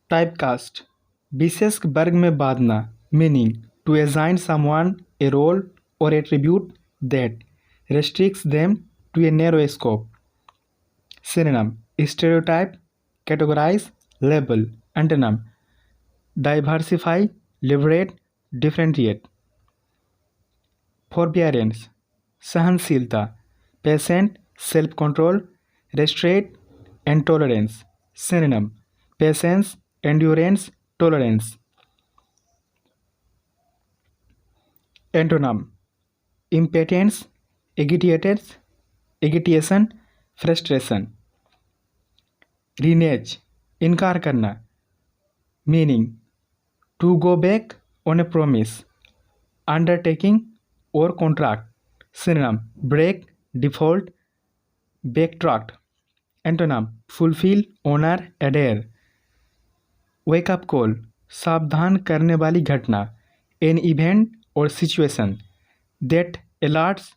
Typecast विशेष वर्ग में बांधना meaning to assign someone a role or attribute that restricts them to a narrow scope. Synonym stereotype, categorize, label. Antonym diversify, liberate, differentiate. Forbearance सहनशीलता, patient, self-control, restraint and tolerance. Synonym patience, endurance, tolerance. Antonym impatience, agitation, frustration. Renege इनकार करना meaning to go back on a promise, undertaking or contract. Synonym break, default, backtrack. Antonym fulfill, honor, adhere. Wake up call सावधान करने वाली घटना, an event or situation that alerts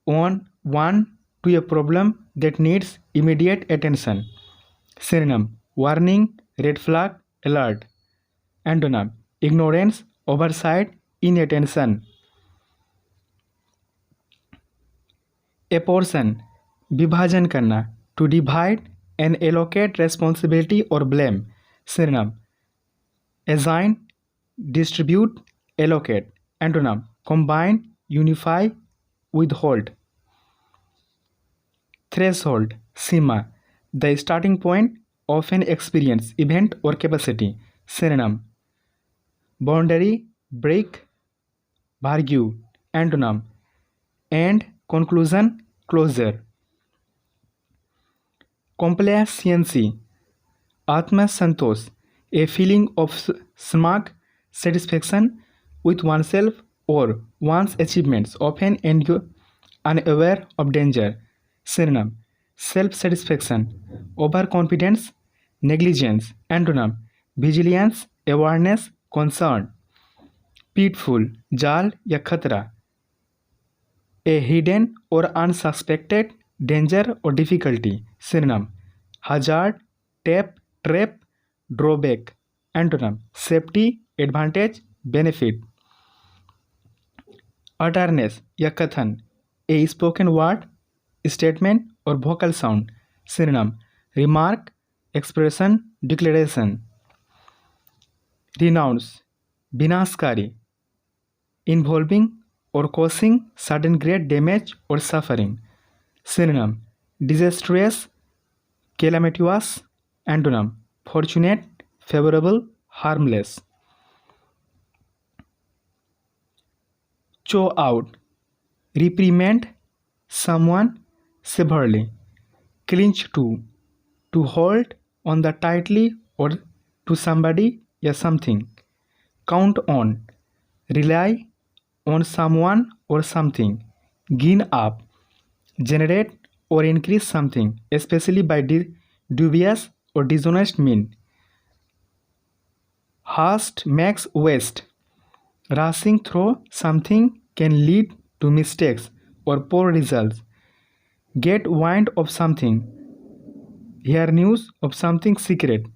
one to a problem that needs immediate attention. Synonym warning, red flag, alert. Antonym ignorance, oversight, inattention. Apportion विभाजन करना, to divide and allocate responsibility or blame. Synonym assign, distribute, allocate. Antonym combine, unify, withhold. Threshold Seema the starting point of an experience, event or capacity. Synonym boundary, break, argue. Antonym end, conclusion, closure. Complacency आत्मसंतोष, a feeling of smug satisfaction with oneself or one's achievements, often unaware of danger. Synonym self-satisfaction, overconfidence, negligence. Antonym vigilance, awareness, concern. Pitfall जाल या खतरा, a hidden or unsuspected danger or difficulty. Synonym hazard, trap, drawback. Antonym safety, advantage, benefit. Utterance या कथन, a spoken word, statement or vocal sound. Synonym remark, expression, declaration. Renounce विनाशकारी, involving or causing sudden great damage or suffering. Synonym disastrous, calamitous. Antonym fortunate, favorable, harmless. Chow out reprimand someone severely, clinch to hold on the tightly or to somebody or something. Count on rely on someone or something. Gain up generate or increase something, especially by dubious or dishonest means. Haste makes waste. Rushing through something can lead to mistakes or poor results. Get wind of something, hear news of something secret.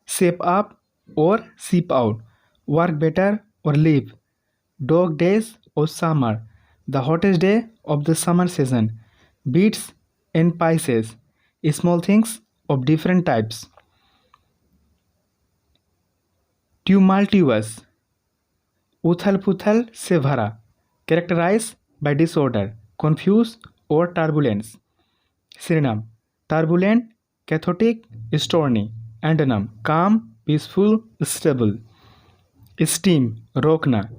Shape up or ship out, work better or leave. Dog days of summer, the hottest day of the summer season. Bits and pieces, small things of different types. Tumultuous उथल-पुथल से भरा, characterized by disorder, confuse or turbulence. Synonym turbulent, chaotic, stormy. Antonym calm, peaceful, stable. Steam रोकना,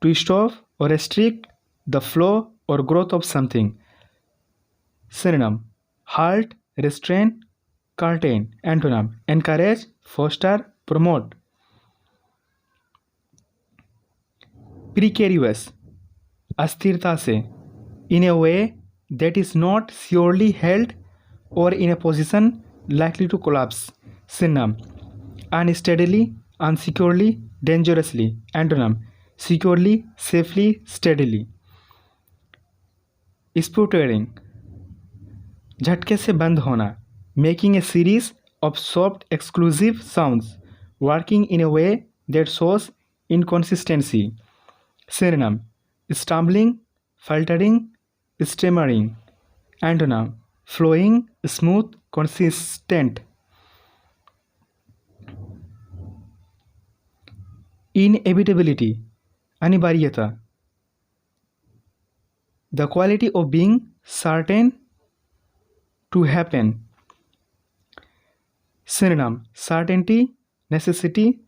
to stop or restrict the flow or growth of something. Synonym halt, restrain, curtain. Antonym encourage, foster, promote. Precarious अस्थिरता से, in a way that is not surely held or in a position likely to collapse. Synonym unsteadily, unsecurely, dangerously. Antonym securely, safely, steadily. Sputtering झटके से बंद होना, making a series of soft exclusive sounds, working in a way that shows inconsistency. Synonym: stumbling, faltering, stammering. Antonym: flowing, smooth, consistent. Inevitability, अनिवार्यता. The quality of being certain to happen. Synonym: certainty, necessity,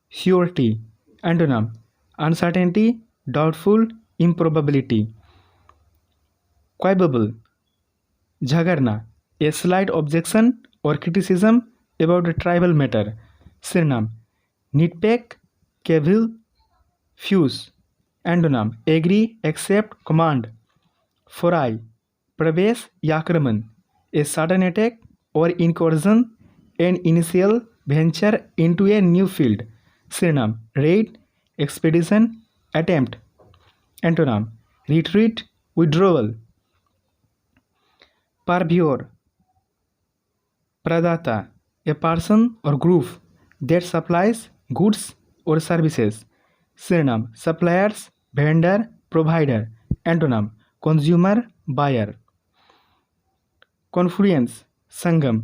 surety. Antonym: uncertainty, doubtful, improbability. Quibble, झगड़ना, a slight objection or criticism about a trivial matter. Synonym: nitpick, cavil, fuse. Antonym: agree, accept, command. Foray, प्रवेश या आक्रमण, a sudden attack or incursion, an initial venture into a new field. Synonym: raid, expedition, attempt. Antonym: retreat, withdrawal. Purveyor, प्रदाता, a person or group that supplies goods or services. Synonym: suppliers, vendor, provider. Antonym: consumer, buyer. Confluence, Sangam,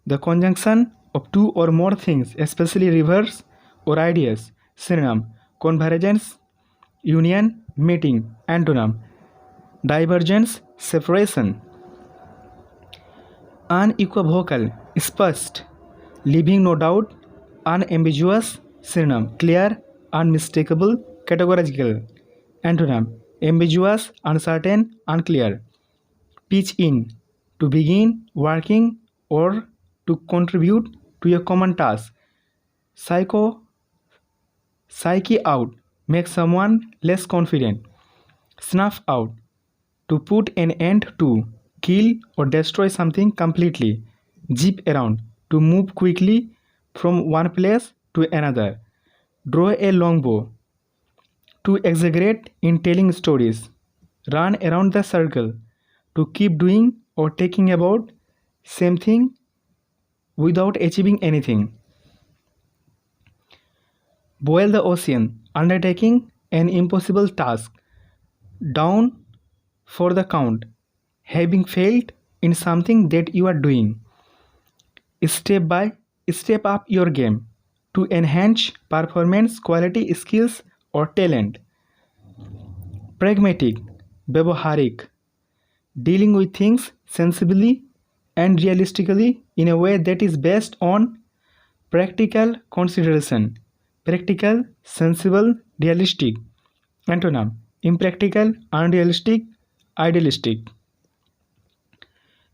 the conjunction of two or more things, especially rivers or ideas. Synonym: convergence, union, meeting. Antonym: divergence, separation. Unequivocal, स्पष्ट, leaving no doubt, unambiguous. Synonym: clear, unmistakable, categorical. Antonym: ambiguous, uncertain, unclear. Pitch in, to begin working or to contribute to a common task. Psyche out, make someone less confident. Snuff out, to put an end to, kill or destroy something completely. Zip around, to move quickly from one place to another. Draw a longbow, to exaggerate in telling stories. Run around the circle, to keep doing or taking about same thing without achieving anything. Boil the ocean, undertaking an impossible task. Down for the count, having failed in something that you are doing. Step up your game, to enhance performance, quality, skills or talent. Pragmatic, व्यवहारिक, dealing with things sensibly and realistically in a way that is based on practical consideration. Practical, sensible, realistic. Antonym: impractical, unrealistic, idealistic.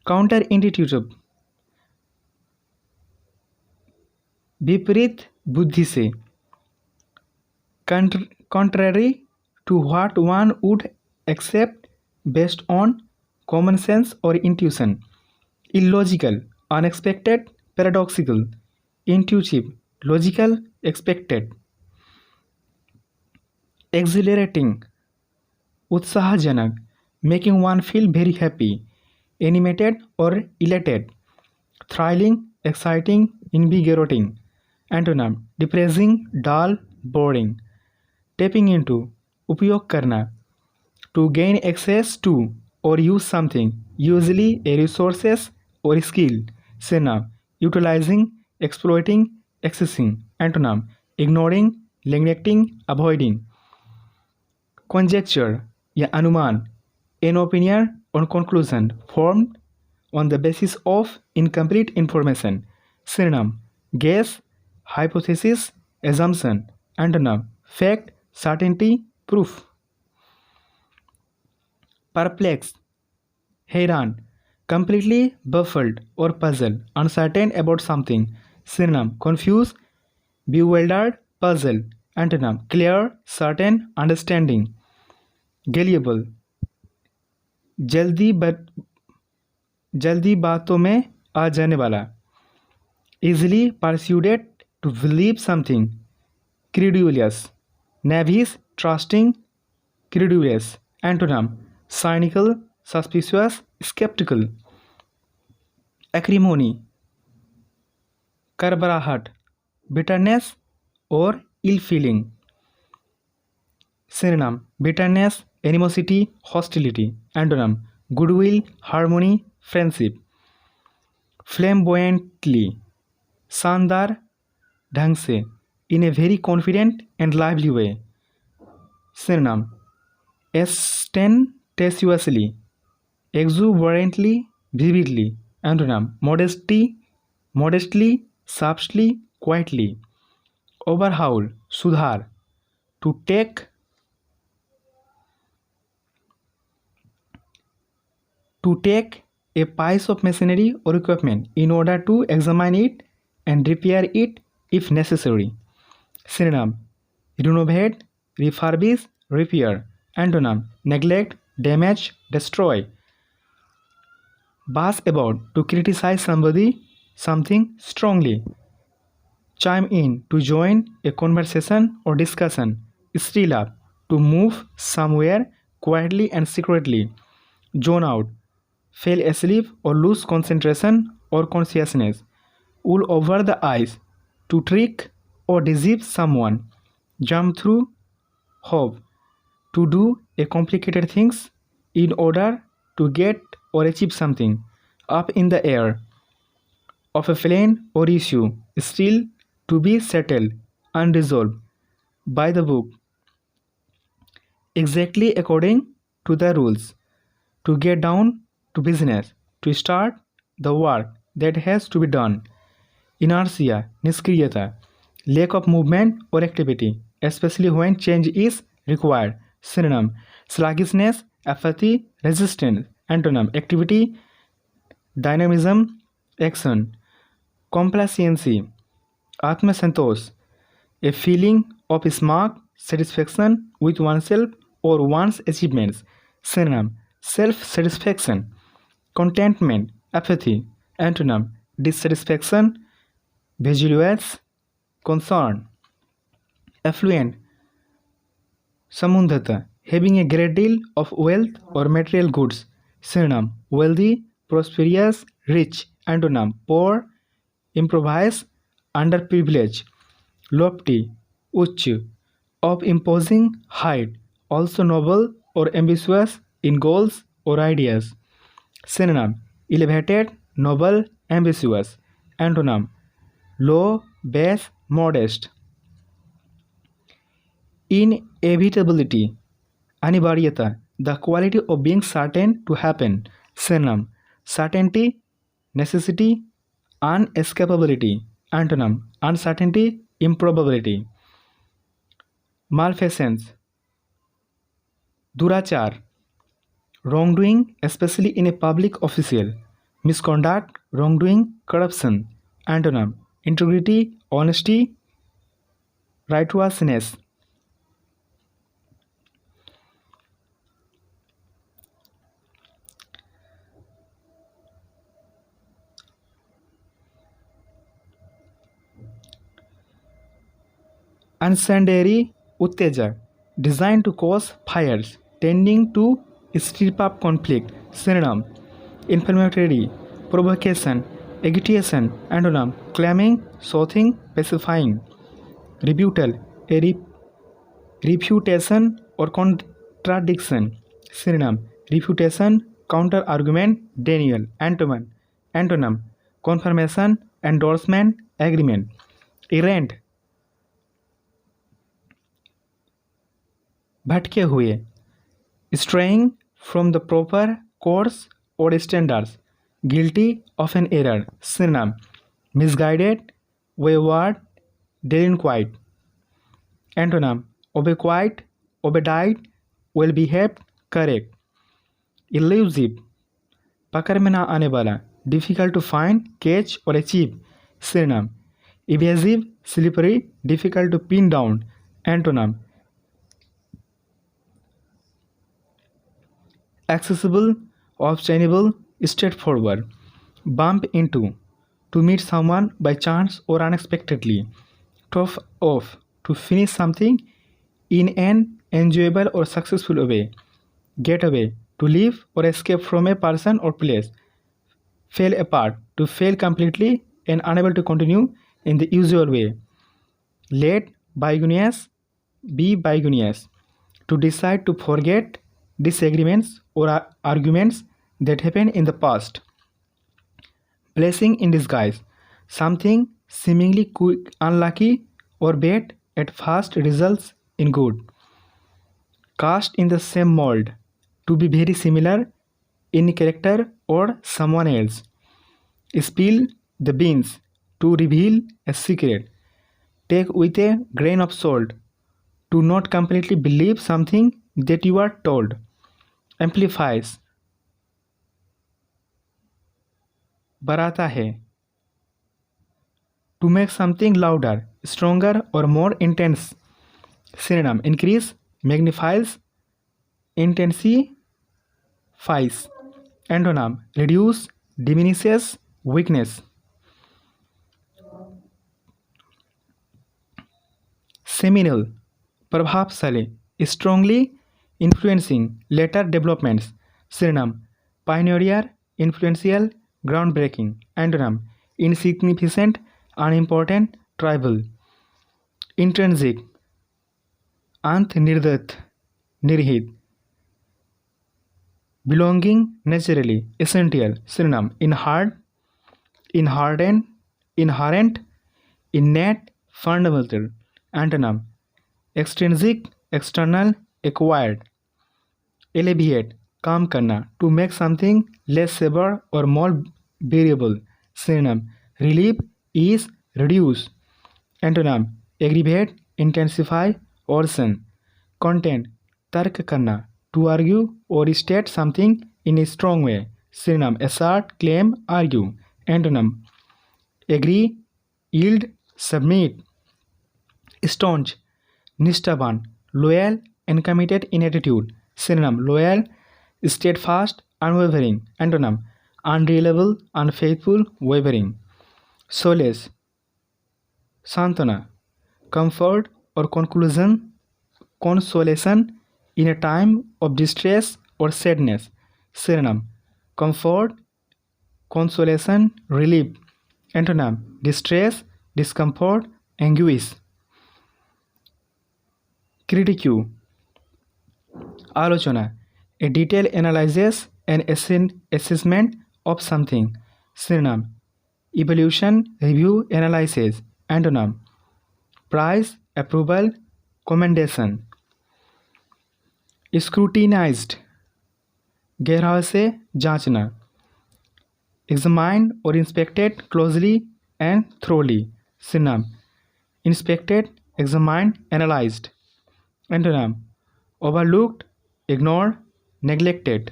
Counterintuitive, विपरीत बुद्धि से, contrary to what one would accept based on common sense or intuition. Illogical, unexpected, paradoxical. Intuitive, logical, expected. Exhilarating, उत्साहजनक, making one feel very happy, animated or elated. Thrilling, exciting, invigorating. Antonym: depressing, dull, boring. Tapping into, उपयोग करना, to gain access to or use something, usually a resources or skill. Synonym: utilizing, exploiting, accessing. Antonym: ignoring, neglecting, avoiding. Conjecture या अनुमान, an opinion or conclusion formed on the basis of incomplete information. Synonym: guess, hypothesis, assumption. Antonym: fact, certainty, proof. Perplexed, हैरान, completely baffled or puzzled, uncertain about something. Synonym: confused, bewildered, puzzled. Antonym: clear, certain, understanding. Gullible, जल्दी बातों में आ जाने वाला, easily persuaded to believe something. Credulous, novice, trusting, credulous. Antonym: cynical, suspicious, skeptical. Acrimony, Karbarahat, bitterness or ill feeling. Synonym: bitterness, animosity, hostility. Antonym: goodwill, harmony, friendship. Flamboyantly, शानदार ढंग से, in a very confident and lively way. Synonym: ostentatiously, exuberantly, vividly. Antonym: modestly, sharply, quietly. Overhaul, सुधार, to take a piece of machinery or equipment in order to examine it and repair it if necessary. Synonym: renovate, refurbish, repair. Antonym: neglect, damage, destroy. Bash about, to criticize something strongly. Chime in, to join a conversation or discussion. Steal up, to move somewhere quietly and secretly. Zone out, fall asleep or lose concentration or consciousness. Wool over the eyes, to trick or deceive someone. Jump through hope, to do a complicated things in order to get or achieve something. Up in the air, of a plane or issue still to be settled, unresolved. By the book, exactly according to the rules. To get down to business, to start the work that has to be done. Inertia, niskriyata, lack of movement or activity, especially when change is required. Synonym: sluggishness, apathy, resistance. Antonym: activity, dynamism, action. Complacency, atmasantosh, a feeling of smug satisfaction with oneself or one's achievements. Synonym: self-satisfaction. Contentment, apathy. Antonym: dissatisfaction, vigilance, concern. Affluent, samundhata, having a great deal of wealth or material goods. Synonym: wealthy, prosperous, rich. Antonym: poor, impoverished, underprivileged. Lofty, uच्च, of imposing height, also noble or ambitious in goals or ideas. Synonym: elevated, noble, ambitious. Antonym: low, base, modest. Inevitability, anivaryata, the quality of being certain to happen. Synonym: certainty, necessity, unescapability. Antonym: uncertainty, improbability. Malfeasance, durachar, wrongdoing, especially in a public official. Misconduct, wrongdoing, corruption. Antonym: integrity, honesty, righteousness. Incendiary, uttejak, designed to cause fires, tending to stir up conflict. Synonym: inflammatory, provocation, agitation. Antonym: claiming, soothing, pacifying. Rebuttal, a refutation or contradiction. Synonym: refutation, counter argument, denial. Antonym: confirmation, endorsement, agreement. Errant, भटके हुए, straying from the proper course or standards, guilty of an error. Synonym: misguided, wayward, delinquent. Antonym: obliquate, obedient, well behaved, correct. Elusive, पकड़ में ना आने वाला, difficult to find, catch or achieve. Synonym: evasive, slippery, difficult to pin down. Antonym: accessible, obtainable, straightforward. Bump into, to meet someone by chance or unexpectedly. Top off, to finish something in an enjoyable or successful way. Get away, to leave or escape from a person or place. Fail apart, to fail completely and unable to continue in the usual way. Let bygones be bygones. To decide to forget disagreements or arguments that happened in the past. Blessing in disguise. Something seemingly quick, unlucky or bad at first results in good. Cast in the same mold. To be very similar in character or someone else. Spill the beans. To reveal a secret. Take with a grain of salt. To not completely believe something that you are told. Amplifies. बढ़ाता है. To make something louder, stronger or more intense. Synonym. Increase, magnifies, intensifies. Antonym. Reduce, diminishes, weakness. Seminal. प्रभावशाली, strongly influencing later developments. Synonym. Pioneer, influential, groundbreaking. Antonym. Insignificant, unimportant, trivial. Intrinsic. अंतर्निहित, निर्हित. Belonging naturally, essential. Synonym. Inherent, innate, fundamental. Antonym. Extrinsic, external, acquired. Alleviate, काम करना. To make something less severe or more bearable. Synonym. Relieve, ease, reduce. Antonym. Aggravate, intensify, worsen. Content, तर्क करना. To argue or state something in a strong way. Synonym. Assert, claim, argue. Antonym. Agree, yield, submit. Staunch, निष्ठावान, loyal and committed in attitude. Synonym. Loyal, steadfast, unwavering. Antonym. Unreliable, unfaithful, wavering. Solace, सांत्वना, comfort or consolation in a time of distress or sadness. Synonym. Comfort, consolation, relief. Antonym. Distress, discomfort, anguish. Critique, आलोचना, a detailed analysis and assessment of something. Synonym. Evaluation, review, analysis. Antonym. Praise, approval, commendation. Scrutinized, गहराई से जांचना. Examined or inspected closely and thoroughly. Synonym. Inspected, examined, analyzed. Antonym. Overlooked, ignored, neglected.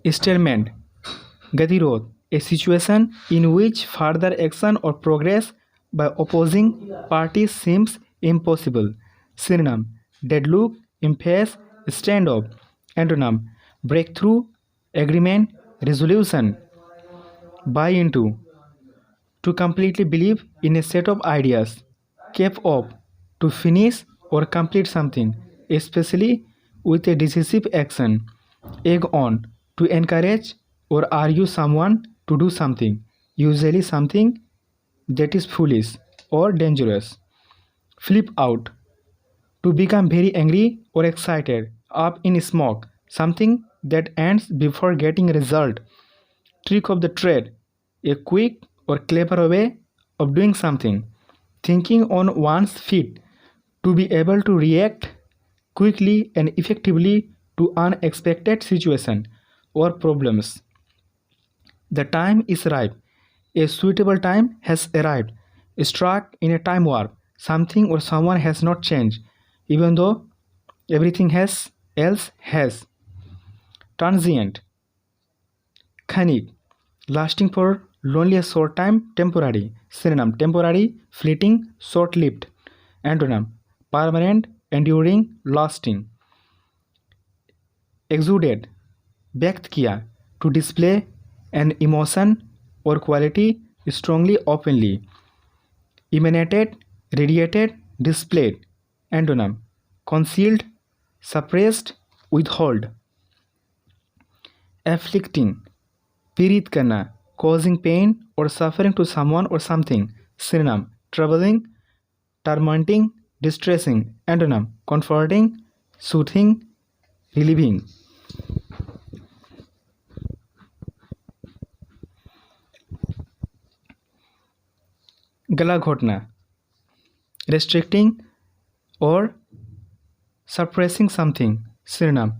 Stalemate, गतिरोध, a situation in which further action or progress by opposing parties seems impossible. Synonym. Deadlock, impasse, standoff. Antonym. Breakthrough, agreement, resolution. Buy into, to completely believe in a set of ideas. Cap off, to finish or complete something, especially with a decisive action. Egg on, to encourage or argue someone to do something, usually something that is foolish or dangerous. Flip out, to become very angry or excited, up in smoke, something that ends before getting a result. Trick of the trade, a quick or clever way of doing something. Thinking on one's feet, to be able to react quickly and effectively to unexpected situations or problems. The time is ripe. A suitable time has arrived. Struck in a time warp, something or someone has not changed, even though everything else has. Transient, क्षणिक, lasting for only a short time, temporary. Synonym. Temporary, fleeting, short-lived. Antonym. Permanent, enduring, lasting. Exuded, व्यक्त किया, to display an emotion or quality strongly, openly. Emanated, radiated, displayed. Antonym. Concealed, suppressed, withhold. Afflicting, पीड़ित करना, causing pain or suffering to someone or something. Synonym: troubling, tormenting, distressing. Antonym: comforting, soothing, relieving. गला घोटना, restricting or suppressing something. Synonym: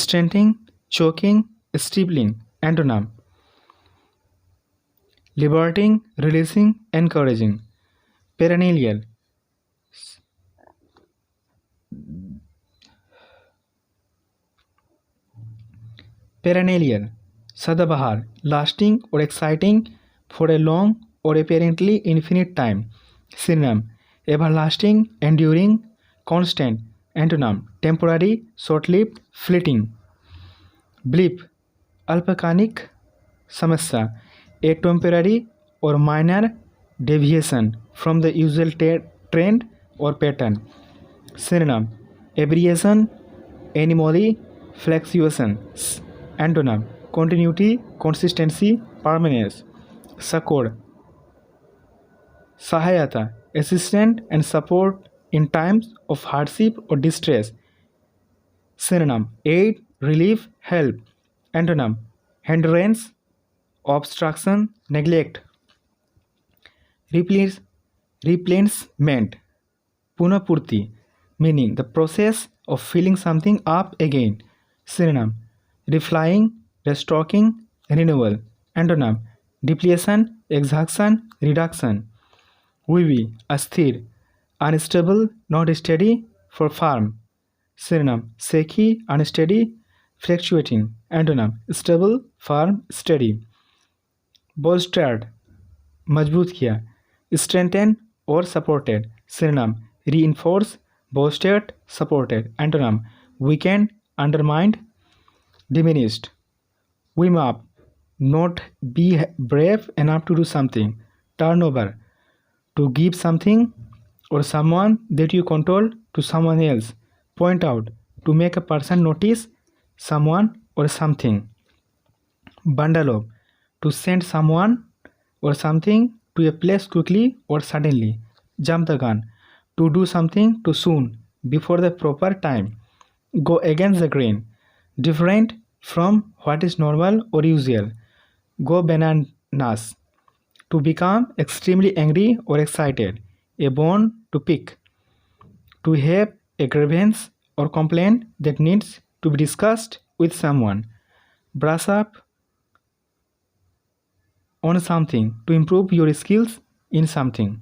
stenting, choking, stifling. Antonym: liberating, releasing, encouraging. Perennial, perennial, सदाबहार, lasting or exciting for a long or apparently infinite time. Synonym: everlasting, enduring, constant. Antonym: temporary, short-lived, fleeting. Blip, अल्पकालिक समस्या, a temporary or minor deviation from the usual trend or pattern. Synonym: aberration, anomaly, fluctuation. Antonym: continuity, consistency, permanence. Succor, सहायता, assistance and support in times of hardship or distress. Synonym: aid, relief, help. Antonym: hindrance, obstruction, neglect. Replenishment, punapurti, meaning the process of filling something up again. Synonym: reflying, restocking, renewal. Antonym: depletion, exhaustion, reduction. Vivi, asthir, unstable, not steady, for firm. Synonym: shaky, unsteady, fluctuating. Antonym: stable, firm, steady. Bolstered, मजबूत किया, strengthened or supported. Synonym: reinforce, boosted, supported. Antonym: weakened, undermined, diminished. Whim up, not be brave enough to do something. Turn over, to give something or someone that you control to someone else. Point out, to make a person notice someone or something. Bundle up, to send someone or something to a place quickly or suddenly. Jump the gun, to do something too soon, before the proper time. Go against the grain, different from what is normal or usual. Go bananas, to become extremely angry or excited. A bone to pick, to have a grievance or complaint that needs to be discussed with someone. Brush up on something, to improve your skills in something.